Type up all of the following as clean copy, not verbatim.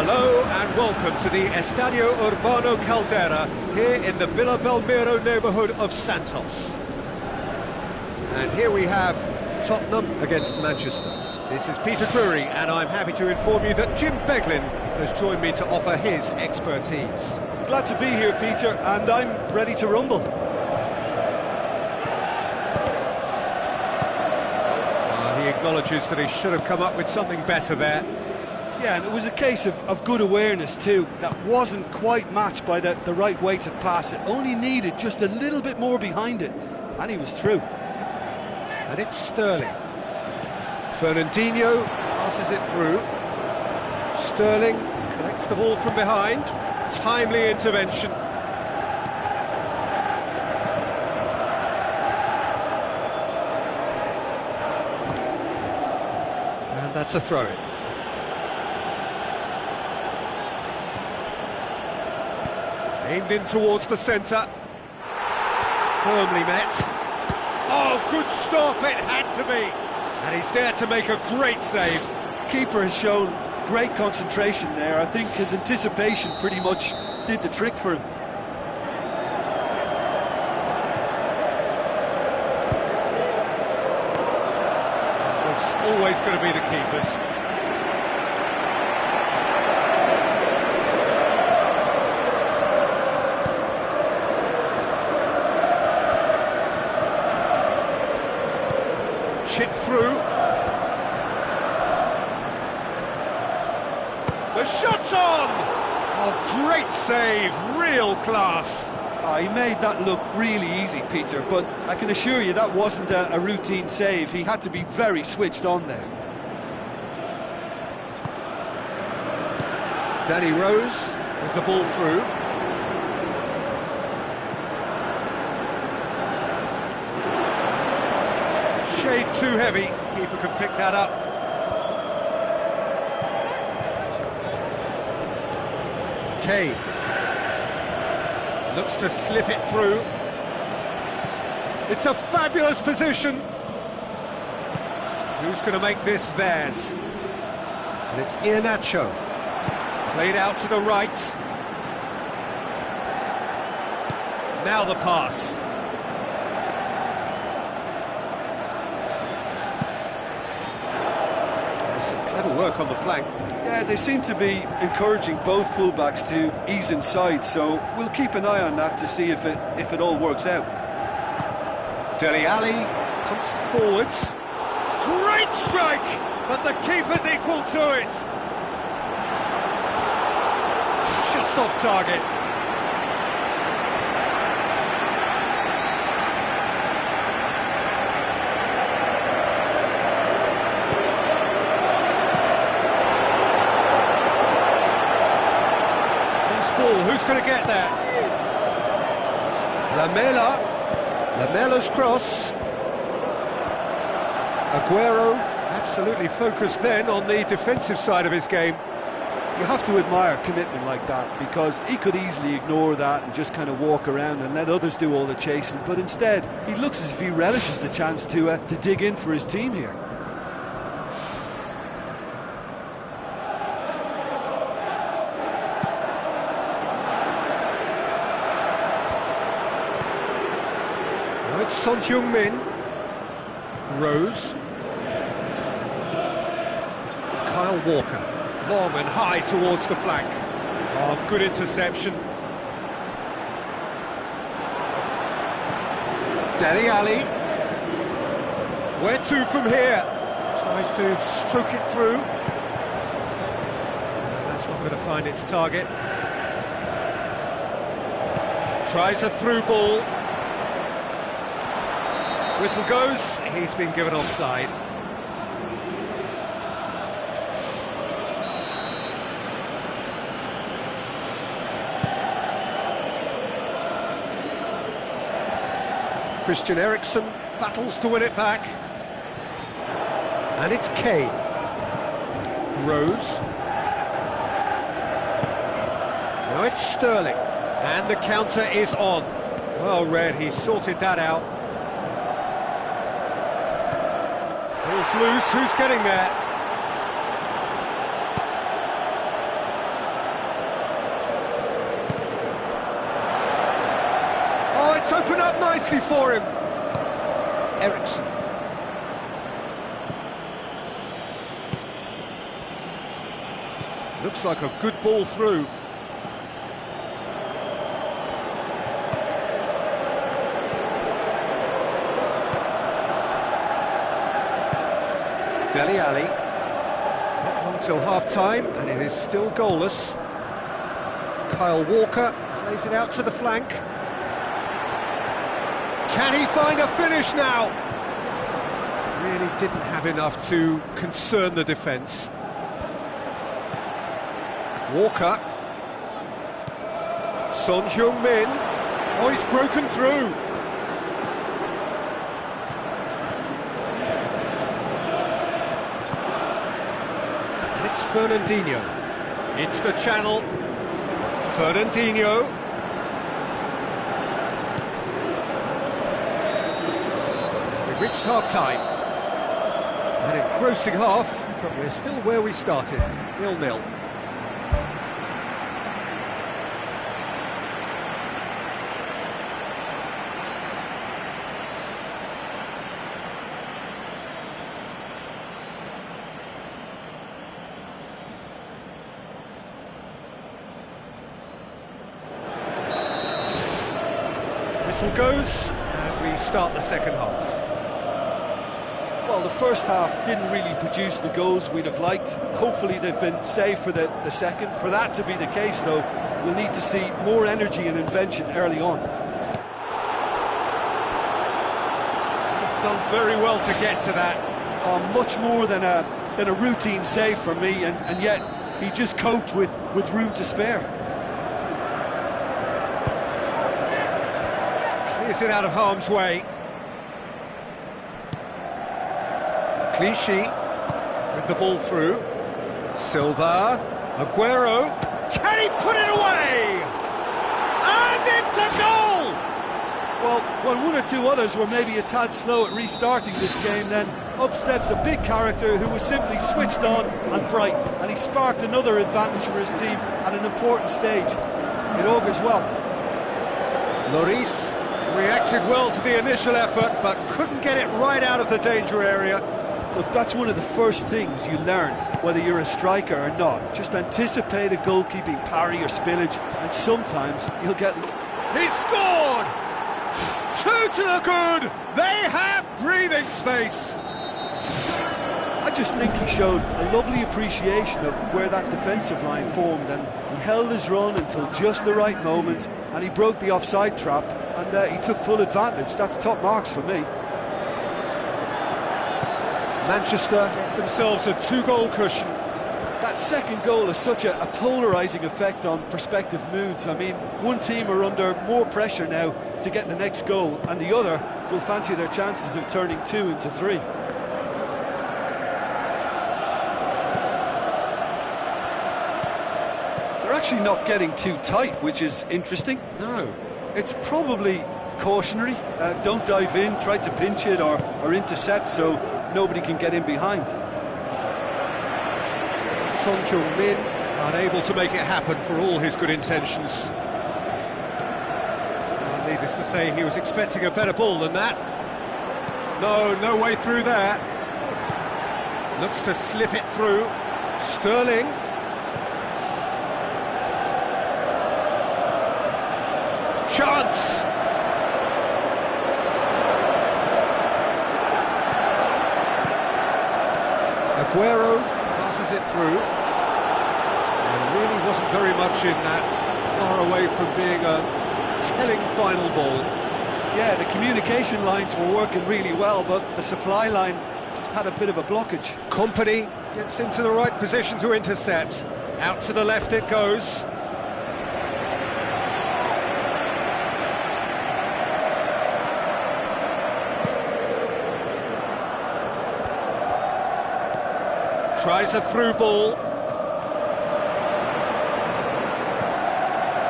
Hello and welcome to the Estadio Urbano Caldera here in the Villa Belmiro neighbourhood of Santos. And here we have Tottenham against Manchester. This is Peter Drury and I'm happy to inform you that Jim Beglin has joined me to offer his expertise. Glad to be here, Peter, and I'm ready to rumble. He acknowledges that he should have come up with something better there. Yeah, and it was a case of good awareness too. That wasn't quite matched by the right weight of pass. It only needed just a little bit more behind it, and he was through. And it's Sterling. Fernandinho passes it through. Sterling collects the ball from behind. Timely intervention. And that's a throw-in. Aimed in towards the centre. Firmly met. Oh, good stop, it had to be. And he's there to make a great save. Keeper has shown great concentration there. I think his anticipation pretty much did the trick for him. It was always going to be the keepers. Chip through. The shot's on! Oh, great save, real class. He made that look really easy, Peter, but I can assure you that wasn't a routine save. He had to be very switched on there. Danny Rose with the ball through. Shade too heavy, keeper can pick that up. Kane looks to slip it through. It's a fabulous position. Who's going to make this theirs? And it's Iheanacho. Played out to the right. Now the pass. Clever work on the flank. Yeah, they seem to be encouraging both fullbacks to ease inside, so we'll keep an eye on that to see if it all works out. Dele Alli pumps it forwards. Great strike, but the keeper's equal to it. Just off target. Who's going to get there? Lamella's cross. Aguero absolutely focused then on the defensive side of his game. You have to admire commitment like that, because he could easily ignore that and just kind of walk around and let others do all the chasing, but instead he looks as if he relishes the chance to dig in for his team here. Son Heung-min. Rose. Kyle Walker, long and high towards the flank. Oh, good interception. Dele Alli. Where to from here? Tries to stroke it through. That's not going to find its target. Tries a through ball. Whistle goes, he's been given offside. Christian Eriksen battles to win it back. And it's Kane. Rose. Now it's Sterling. And the counter is on. Well read, he sorted that out. Ball's loose, who's getting there? Oh, it's opened up nicely for him. Eriksen. Looks like a good ball through. Dele Alli. Not long till half-time, and it is still goalless. Kyle Walker plays it out to the flank. Can he find a finish now? Really didn't have enough to concern the defence. Walker. Son Heung-min. Oh, he's broken through. And it's Fernandinho. Into the channel. Fernandinho. We've reached half-time. An engrossing half, but we're still where we started. 0-0. Whistle goes, and we start the second half. Well, the first half didn't really produce the goals we'd have liked. Hopefully they've been saved for the second. For that to be the case, though, we'll need to see more energy and invention early on. He's done very well to get to that. Much more than a routine save for me, and yet he just coped with room to spare. Clears it out of harm's way. Clichy with the ball through. Silva, Aguero, can he put it away? And it's a goal! Well, when one or two others were maybe a tad slow at restarting this game, then up steps a big character who was simply switched on and bright, and he sparked another advantage for his team at an important stage. It augurs well. Lloris reacted well to the initial effort, but couldn't get it right out of the danger area. Look, that's one of the first things you learn, whether you're a striker or not. Just anticipate a goalkeeping parry or spillage, and sometimes you'll get... He scored! 2 to the good! They have breathing space! I just think he showed a lovely appreciation of where that defensive line formed, and he held his run until just the right moment, and he broke the offside trap, and he took full advantage. That's top marks for me. Manchester get themselves a 2-goal cushion. That second goal has such a polarising effect on prospective moods. I mean, one team are under more pressure now to get the next goal, and the other will fancy their chances of turning 2 into 3. They're actually not getting too tight, which is interesting. No. It's probably cautionary. Don't dive in, try to pinch it or intercept so nobody can get in behind. Son Heung-min unable to make it happen for all his good intentions. Well, needless to say, he was expecting a better ball than that. No way through there. Looks to slip it through. Sterling. Chance! Aguero passes it through. There really wasn't very much in that, far away from being a telling final ball. Yeah, the communication lines were working really well, but the supply line just had a bit of a blockage. Company gets into the right position to intercept. Out to the left it goes. Tries a through ball.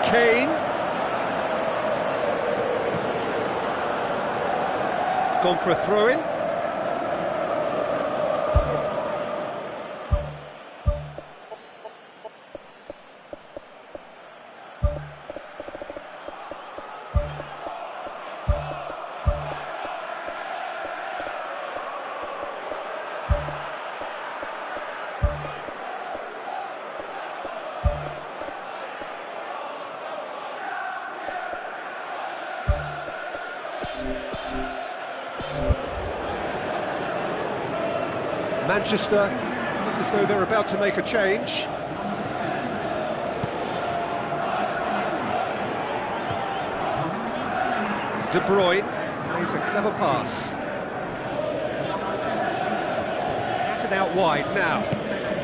Kane. It's gone for a throw-in. Manchester look as though they're about to make a change. De Bruyne plays a clever pass. Has it out wide now.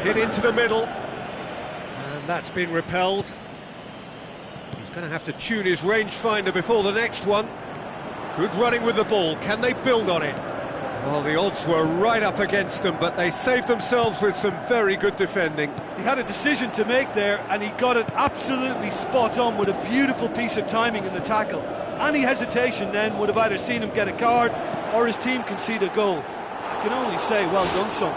Hit into the middle. And that's been repelled. He's going to have to tune his rangefinder before the next one. Good running with the ball. Can they build on it? Well, the odds were right up against them, but they saved themselves with some very good defending. He had a decision to make there, and he got it absolutely spot on with a beautiful piece of timing in the tackle. Any hesitation then would have either seen him get a card or his team concede a goal. I can only say, well done, son.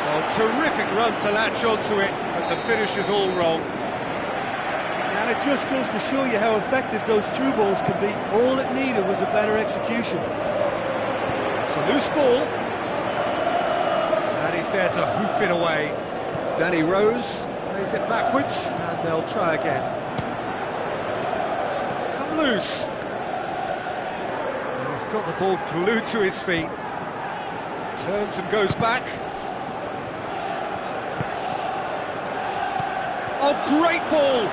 Well, terrific run to latch onto it, but the finish is all wrong. And it just goes to show you how effective those through balls can be. All it needed was a better execution. It's a loose ball. And he's there to hoof it away. Danny Rose plays it backwards, and they'll try again. It's come loose. And he's got the ball glued to his feet. Turns and goes back. Oh, great ball!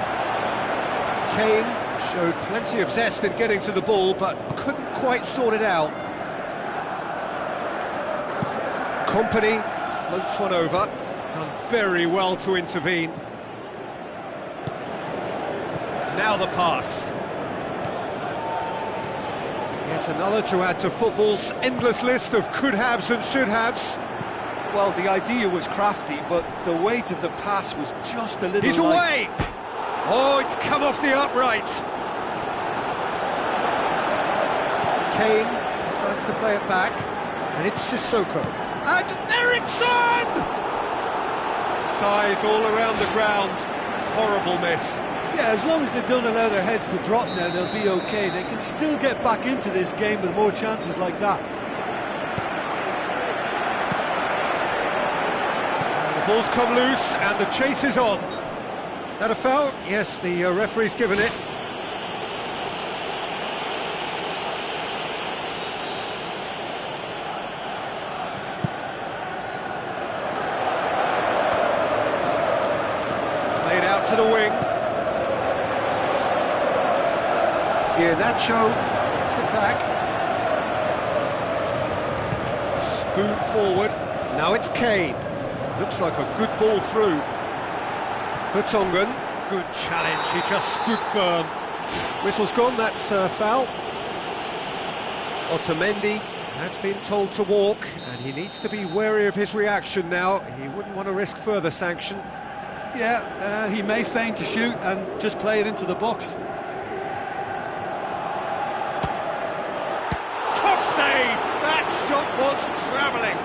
Kane showed plenty of zest in getting to the ball, but couldn't quite sort it out. Company floats one over, done very well to intervene. Now the pass. Yet another to add to football's endless list of could-haves and should-haves. Well, the idea was crafty, but the weight of the pass was just a little He's light. away! Oh, it's come off the upright. Kane decides to play it back, and it's Sissoko. And Eriksson! Size all around the ground. Horrible miss. Yeah, as long as they don't allow their heads to drop now, they'll be okay. They can still get back into this game with more chances like that. And the ball's come loose, and the chase is on. That a foul? Yes, the referee's given it. Played out to the wing. Iheanacho gets it back. Spoon forward. Now it's Kane. Looks like a good ball through. Vertonghen, good challenge, he just stood firm. Whistle's gone, that's foul. Otamendi has been told to walk, and he needs to be wary of his reaction now. He wouldn't want to risk further sanction. Yeah, he may feign to shoot and just play it into the box. Top save! That shot was travelling.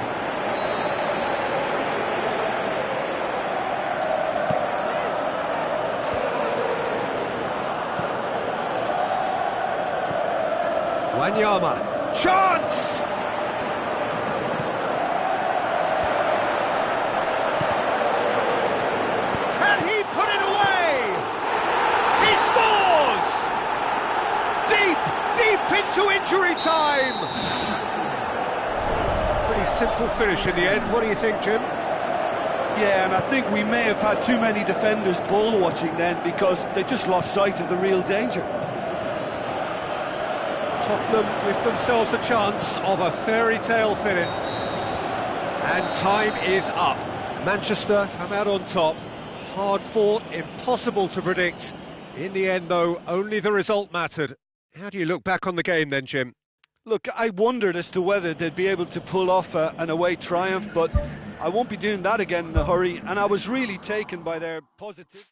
Wanyama, chance! simple finish in the end. What do you think, Jim? Yeah, and I think we may have had too many defenders ball watching then because they just lost sight of the real danger. Tottenham give themselves a chance of a fairy tale finish. And time is up. Manchester come out on top. Hard fought, impossible to predict. In the end, though, only the result mattered. How do you look back on the game then, Jim? Look, I wondered as to whether they'd be able to pull off an away triumph, but I won't be doing that again in a hurry, and I was really taken by their positive...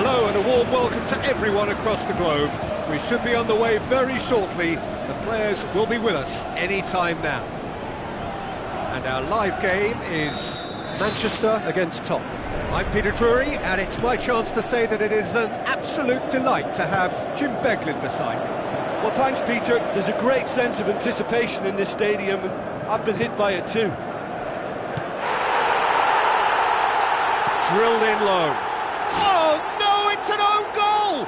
Hello and a warm welcome to everyone across the globe. We should be on the way very shortly. The players will be with us any time now. And our live game is Manchester against Tottenham. I'm Peter Drury, and it's my chance to say that it is an absolute delight to have Jim Beglin beside me. Well, thanks, Peter. There's a great sense of anticipation in this stadium, and I've been hit by it too. Drilled in low. Oh no, it's an own goal!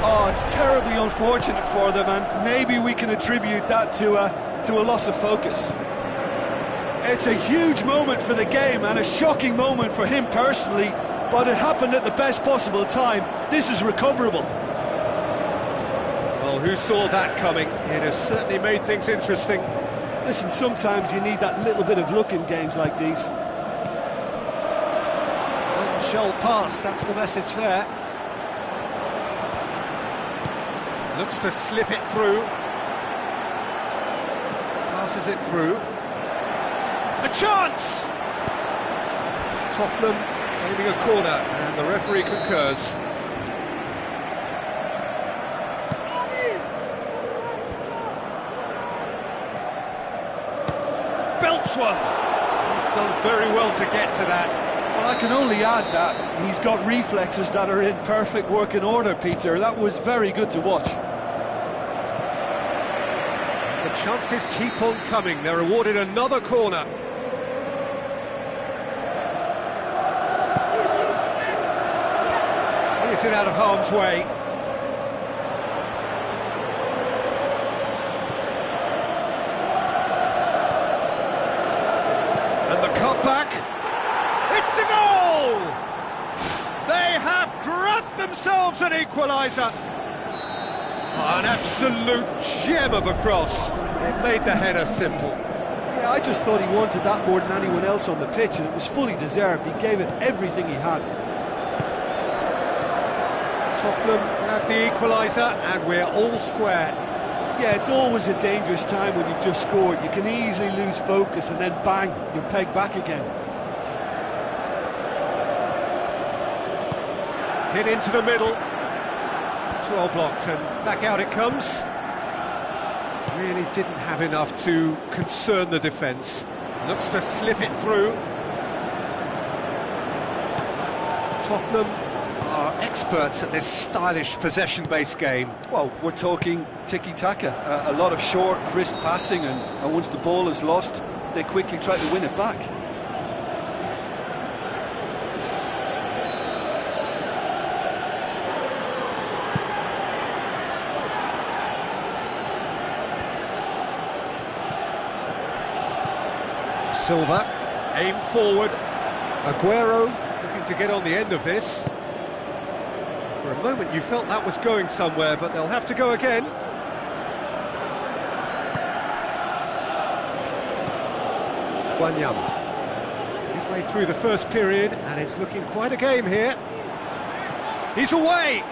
Oh, it's terribly unfortunate for them, and maybe we can attribute that to a loss of focus. It's a huge moment for the game and a shocking moment for him personally, but it happened at the best possible time. This is recoverable. Well, who saw that coming? It has certainly made things interesting. Listen, sometimes you need that little bit of luck in games like these. One shall pass, that's the message there. Looks to slip it through. Passes it through. A chance! Tottenham claiming a corner, and the referee concurs. Belts one! He's done very well to get to that. Well, I can only add that he's got reflexes that are in perfect working order, Peter. That was very good to watch. The chances keep on coming. They're awarded another corner. Clears it out of harm's way. And the cutback. It's a goal! They have grabbed themselves an equaliser. Oh, an absolute gem of a cross. It made the header simple. Yeah, I just thought he wanted that more than anyone else on the pitch, and it was fully deserved. He gave it everything he had. Tottenham grabbed the equaliser, and we're all square. Yeah, it's always a dangerous time when you've just scored. You can easily lose focus, and then bang, you're pegged back again. Hit into the middle. It's well blocked, and back out it comes. Really didn't have enough to concern the defence. Looks to slip it through. Tottenham are experts at this stylish possession-based game. Well, we're talking tiki-taka. A lot of short, crisp passing, and once the ball is lost, they quickly try to win it back. Silva, aim forward. Aguero looking to get on the end of this. For a moment you felt that was going somewhere, but they'll have to go again. Wanyama. Midway through the first period, and it's looking quite a game here. He's away!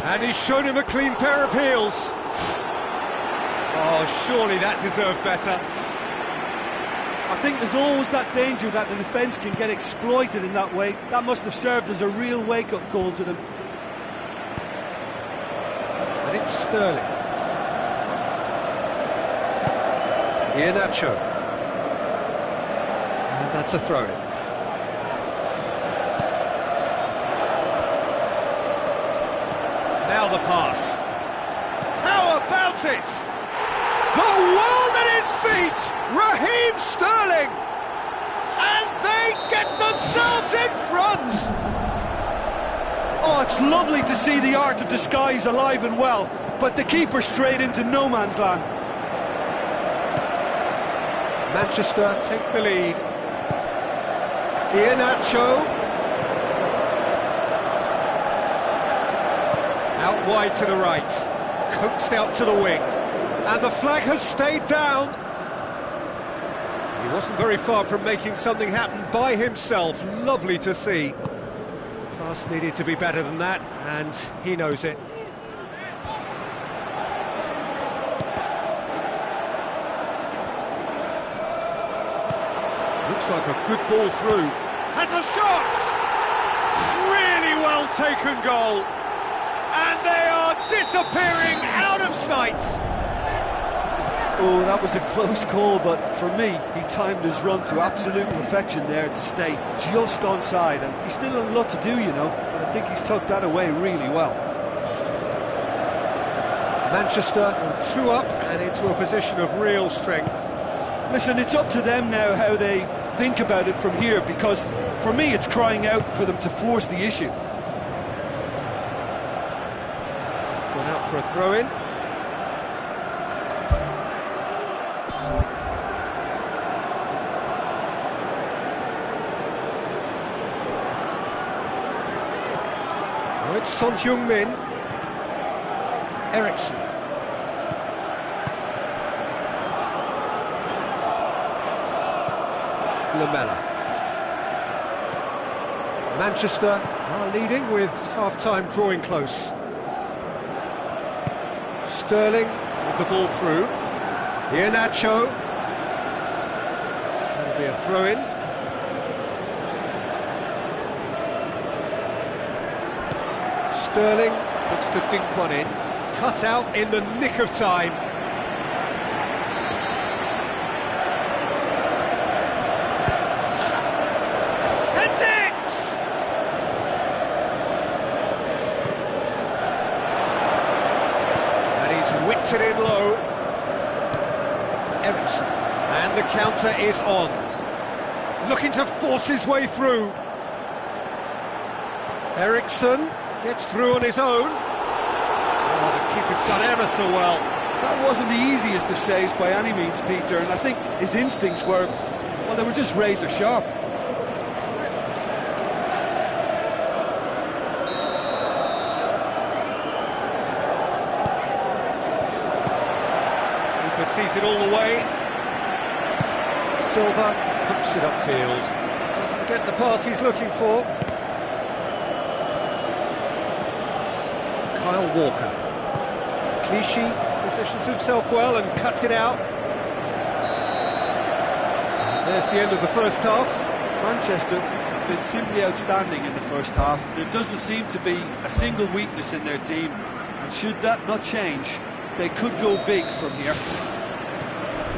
And he's shown him a clean pair of heels. Oh, surely that deserved better. I think there's always that danger that the defence can get exploited in that way. That must have served as a real wake-up call to them. And it's Sterling. Iheanacho. And that's a throw-in. Now the pass. How about it? The world at his feet! Raheem Sterling! And they get themselves in front! Oh, it's lovely to see the art of disguise alive and well, but the keeper straight into no man's land. Manchester take the lead. Iheanacho. Out wide to the right. Coaxed out to the wing. And the flag has stayed down. He wasn't very far from making something happen by himself. Lovely to see. Pass needed to be better than that, and he knows it. Looks like a good ball through. Has a shot! Really well taken goal. And they are disappearing out of sight. Oh, that was a close call, but for me, he timed his run to absolute perfection there to stay just onside, and he's still a lot to do, you know, but I think he's tucked that away really well. Manchester are 2 up and into a position of real strength. Listen, it's up to them now how they think about it from here, because for me it's crying out for them to force the issue. It's gone out for a throw-in. Now it's Son Heung-min. Eriksson. Lamella. Manchester are leading with half-time drawing close. Sterling with the ball through. Iheanacho. That'll be a throw-in. Sterling looks to dink one in. Cut out in the nick of time. the counter is on. Looking to force his way through. Eriksson gets through on his own. Oh, the keeper's done ever so well. That wasn't the easiest of saves by any means, Peter, and I think his instincts were, well, they were just razor sharp. Keeper sees it all the way. Silva pumps it upfield. Doesn't get the pass he's looking for. Kyle Walker. Clichy positions himself well and cuts it out. There's the end of the first half. Manchester have been simply outstanding in the first half. There doesn't seem to be a single weakness in their team, and should that not change, they could go big from here.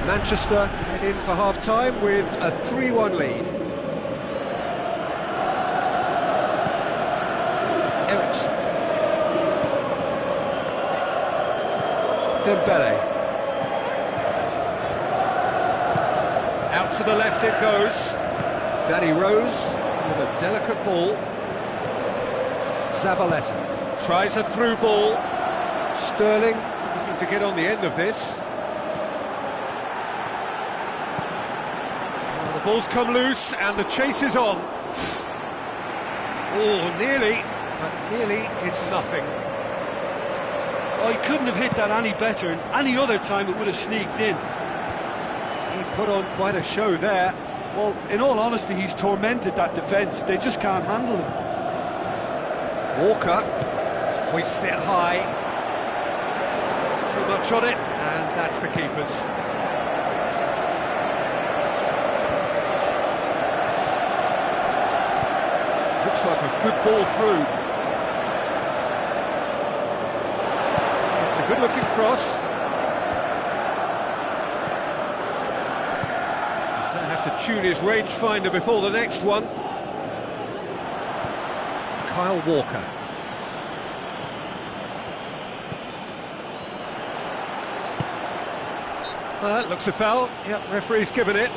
Manchester head in for half-time with a 3-1 lead. Eriksson. Dembele. Out to the left it goes. Danny Rose with a delicate ball. Zabaleta tries a through ball. Sterling looking to get on the end of this. Well, the ball's come loose and the chase is on. Oh, nearly, but nearly is nothing. Oh, he couldn't have hit that any better, and any other time it would have sneaked in. He put on quite a show there. Well, in all honesty, he's tormented that defence. They just can't handle him. Walker hoists it high. Too much on it, and that's the keeper's. Looks like a good ball through. It's a good-looking cross. He's going to have to tune his rangefinder before the next one. Kyle Walker. Well, that looks a foul. Yep, referee's given it.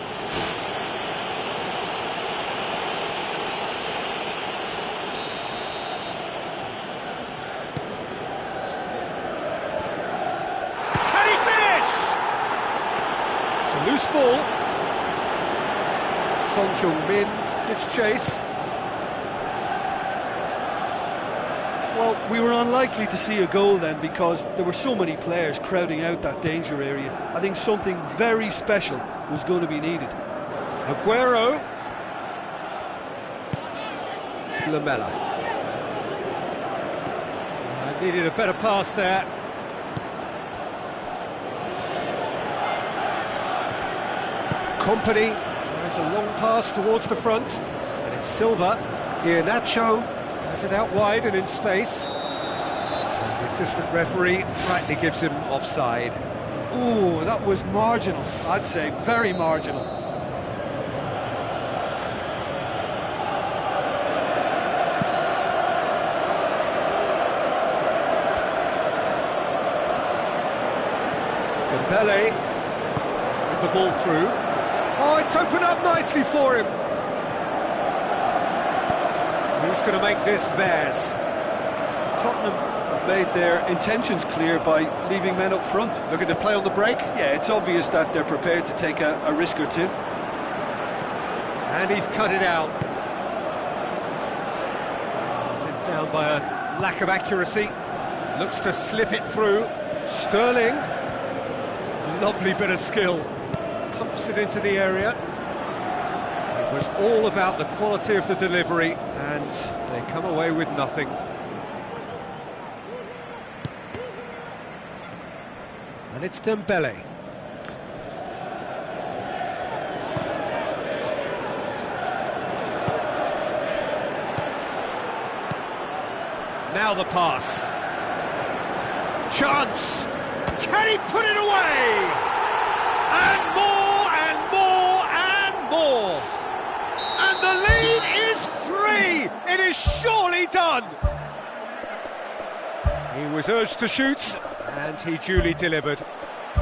Can he finish? It's a loose ball. Son Heung-min gives chase. Well, we were unlikely to see a goal then because there were so many players crowding out that danger area. I think something very special was going to be needed. Aguero. Lamela. Needed a better pass there. Company tries a long pass towards the front. And it's Silva. Iheanacho has it out wide and in space. And the assistant referee rightly gives him offside. Ooh, that was marginal, I'd say, very marginal. Dembele with the ball through. Oh, it's opened up nicely for him. Who's going to make this theirs? Tottenham have made their intentions clear by leaving men up front. Looking to play on the break. Yeah, it's obvious that they're prepared to take a risk or two. And he's cut it out. Let down by a lack of accuracy. Looks to slip it through. Sterling. Lovely bit of skill. Pumps it into the area. It was all about the quality of the delivery, and they come away with nothing. And it's Dembele. Now the pass. Chance. Can he put it away? And more and more and more. And the lead is 3. It is surely done. He was urged to shoot, and he duly delivered.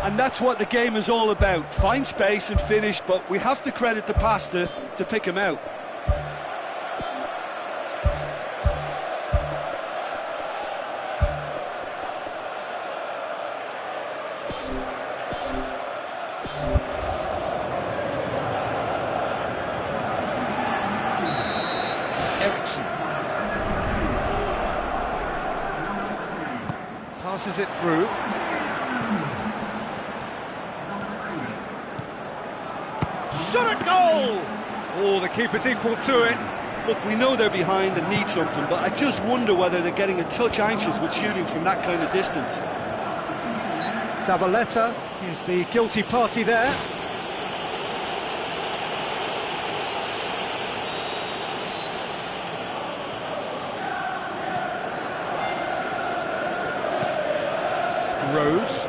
And that's what the game is all about. Find space and finish, but we have to credit the pasta to pick him out. Ericsson passes it through. Shot at goal! Oh, the keeper's equal to it. Look, we know they're behind and need something, but I just wonder whether they're getting a touch anxious with shooting from that kind of distance. Zabaleta is the guilty party there. Rose.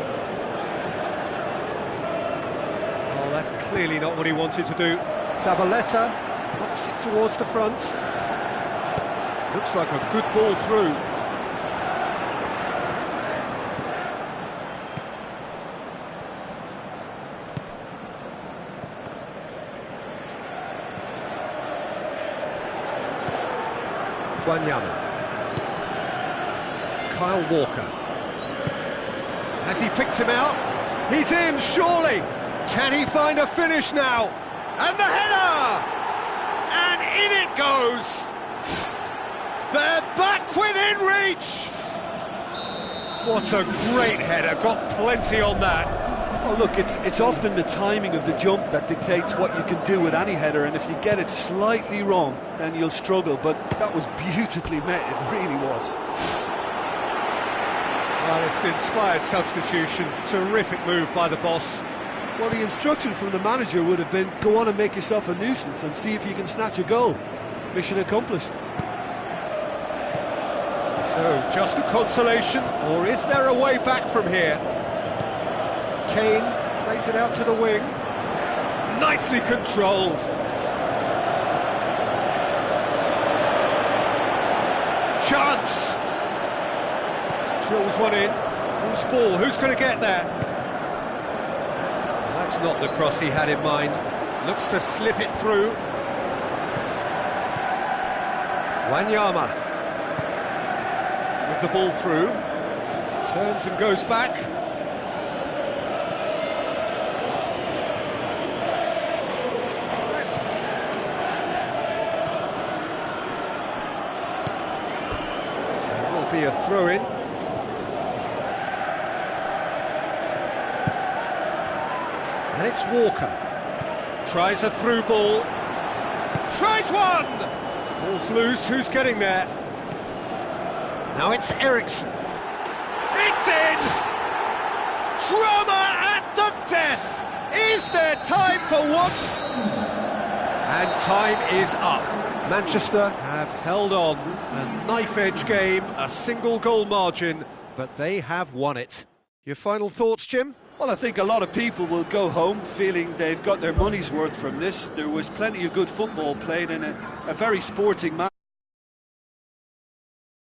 Oh, that's clearly not what he wanted to do. Zabaleta knocks it towards the front. Looks like a good ball through. Wanyama. Kyle Walker. Has he picked him out? He's in, surely! Can he find a finish now? And the header! And in it goes! They're back within reach! What a great header, got plenty on that. Oh, look, it's often the timing of the jump that dictates what you can do with any header, and if you get it slightly wrong, then you'll struggle, but that was beautifully met, it really was. Well, it's an inspired substitution, terrific move by the boss. Well, the instruction from the manager would have been, go on and make yourself a nuisance and see if you can snatch a goal. Mission accomplished. So, just a consolation, or is there a way back from here? Kane plays it out to the wing. Nicely controlled. Chance! Drills one in. Who's ball? Who's going to get there? That's not the cross he had in mind. Looks to slip it through. Wanyama with the ball through. Turns and goes back. There will be a throw-in. And it's Walker. Tries a through ball. Tries one! Ball's loose, who's getting there? Now it's Ericsson. It's in! Drama at the death! Is there time for one? And time is up. Manchester have held on. A knife-edge game, a single goal margin, but they have won it. Your final thoughts, Jim? Well, I think a lot of people will go home feeling they've got their money's worth from this. There was plenty of good football played in a very sporting match.